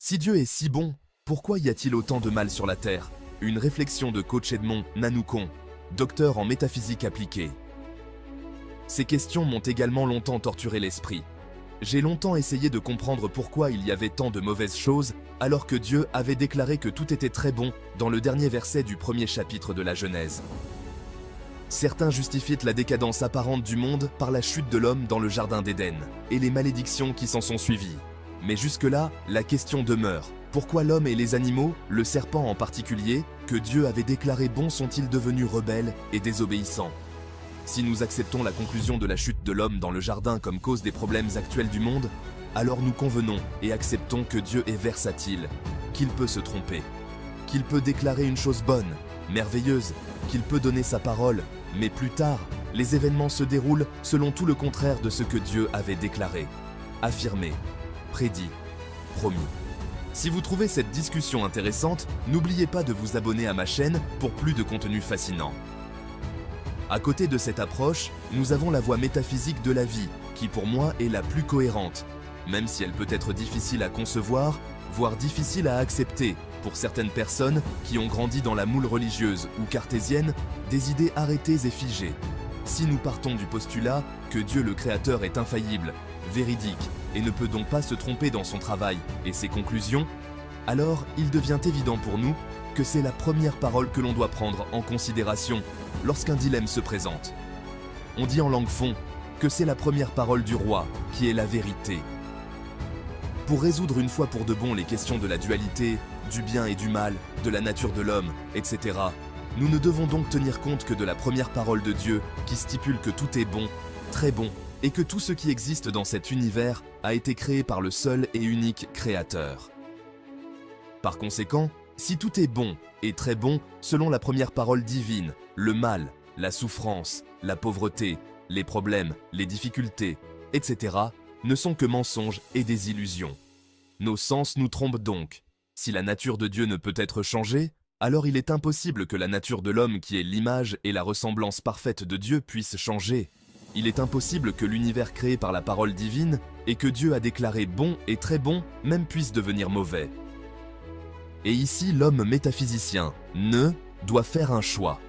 Si Dieu est si bon, pourquoi y a-t-il autant de mal sur la Terre? Une réflexion de coach Edmond Nanoukon, docteur en métaphysique appliquée. Ces questions m'ont également longtemps torturé l'esprit. J'ai longtemps essayé de comprendre pourquoi il y avait tant de mauvaises choses, alors que Dieu avait déclaré que tout était très bon dans le dernier verset du premier chapitre de la Genèse. Certains justifient la décadence apparente du monde par la chute de l'homme dans le jardin d'Éden et les malédictions qui s'en sont suivies. Mais jusque-là, la question demeure. Pourquoi l'homme et les animaux, le serpent en particulier, que Dieu avait déclaré bons sont-ils devenus rebelles et désobéissants? Si nous acceptons la conclusion de la chute de l'homme dans le jardin comme cause des problèmes actuels du monde, alors nous convenons et acceptons que Dieu est versatile, qu'il peut se tromper, qu'il peut déclarer une chose bonne, merveilleuse, qu'il peut donner sa parole, mais plus tard, les événements se déroulent selon tout le contraire de ce que Dieu avait déclaré, affirmé, prédit, promis. Si vous trouvez cette discussion intéressante, n'oubliez pas de vous abonner à ma chaîne pour plus de contenu fascinant. À côté de cette approche, nous avons la voie métaphysique de la vie, qui pour moi est la plus cohérente, même si elle peut être difficile à concevoir, voire difficile à accepter pour certaines personnes qui ont grandi dans la moule religieuse ou cartésienne, des idées arrêtées et figées. Si nous partons du postulat que Dieu le Créateur est infaillible, véridique et ne peut donc pas se tromper dans son travail et ses conclusions, alors il devient évident pour nous que c'est la première parole que l'on doit prendre en considération lorsqu'un dilemme se présente. On dit en langue fon que c'est la première parole du roi qui est la vérité. Pour résoudre une fois pour de bon les questions de la dualité, du bien et du mal, de la nature de l'homme, etc., nous ne devons donc tenir compte que de la première parole de Dieu qui stipule que tout est bon, très bon, et que tout ce qui existe dans cet univers a été créé par le seul et unique Créateur. Par conséquent, si tout est bon et très bon selon la première parole divine, le mal, la souffrance, la pauvreté, les problèmes, les difficultés, etc., ne sont que mensonges et des illusions. Nos sens nous trompent donc. Si la nature de Dieu ne peut être changée, alors il est impossible que la nature de l'homme qui est l'image et la ressemblance parfaite de Dieu puisse changer. Il est impossible que l'univers créé par la parole divine et que Dieu a déclaré bon et très bon même puisse devenir mauvais. Et ici, l'homme métaphysicien, doit faire un choix.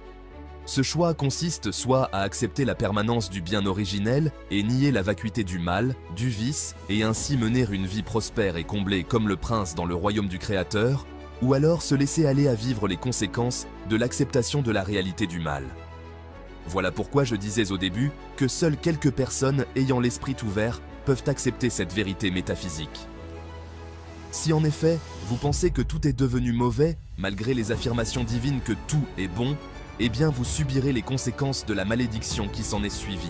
Ce choix consiste soit à accepter la permanence du bien originel et nier la vacuité du mal, du vice, et ainsi mener une vie prospère et comblée comme le prince dans le royaume du Créateur, ou alors se laisser aller à vivre les conséquences de l'acceptation de la réalité du mal. Voilà pourquoi je disais au début que seules quelques personnes ayant l'esprit ouvert peuvent accepter cette vérité métaphysique. Si en effet, vous pensez que tout est devenu mauvais, malgré les affirmations divines que tout est bon, eh bien vous subirez les conséquences de la malédiction qui s'en est suivie.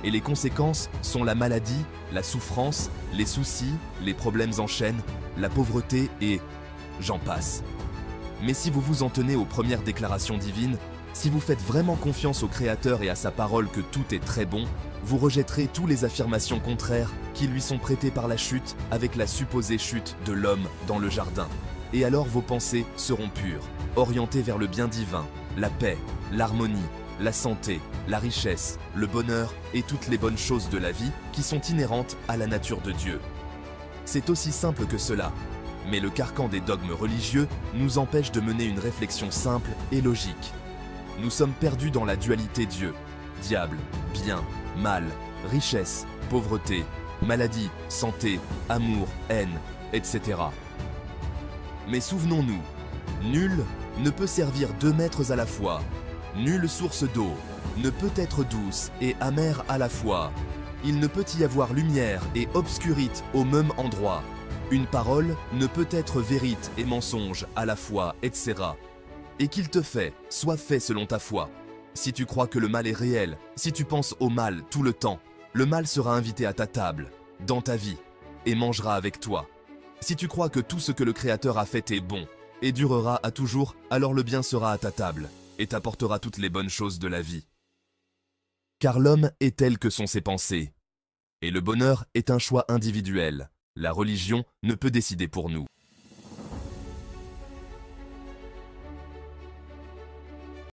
Et les conséquences sont la maladie, la souffrance, les soucis, les problèmes en chaîne, la pauvreté et j'en passe. Mais si vous vous en tenez aux premières déclarations divines, si vous faites vraiment confiance au Créateur et à sa parole que tout est très bon, vous rejetterez toutes les affirmations contraires qui lui sont prêtées par la chute avec la supposée chute de l'homme dans le jardin. Et alors vos pensées seront pures, orientées vers le bien divin, la paix, l'harmonie, la santé, la richesse, le bonheur et toutes les bonnes choses de la vie qui sont inhérentes à la nature de Dieu. C'est aussi simple que cela, mais le carcan des dogmes religieux nous empêche de mener une réflexion simple et logique. Nous sommes perdus dans la dualité Dieu, diable, bien, mal, richesse, pauvreté, maladie, santé, amour, haine, etc. Mais souvenons-nous, nul ne peut servir 2 maîtres à la fois, nulle source d'eau ne peut être douce et amère à la fois, il ne peut y avoir lumière et obscurité au même endroit, une parole ne peut être vérité et mensonge à la fois, etc. Et qu'il te fait, soit fait selon ta foi. Si tu crois que le mal est réel, si tu penses au mal tout le temps, le mal sera invité à ta table, dans ta vie, et mangera avec toi. Si tu crois que tout ce que le Créateur a fait est bon, et durera à toujours, alors le bien sera à ta table, et t'apportera toutes les bonnes choses de la vie. Car l'homme est tel que sont ses pensées, et le bonheur est un choix individuel. La religion ne peut décider pour nous.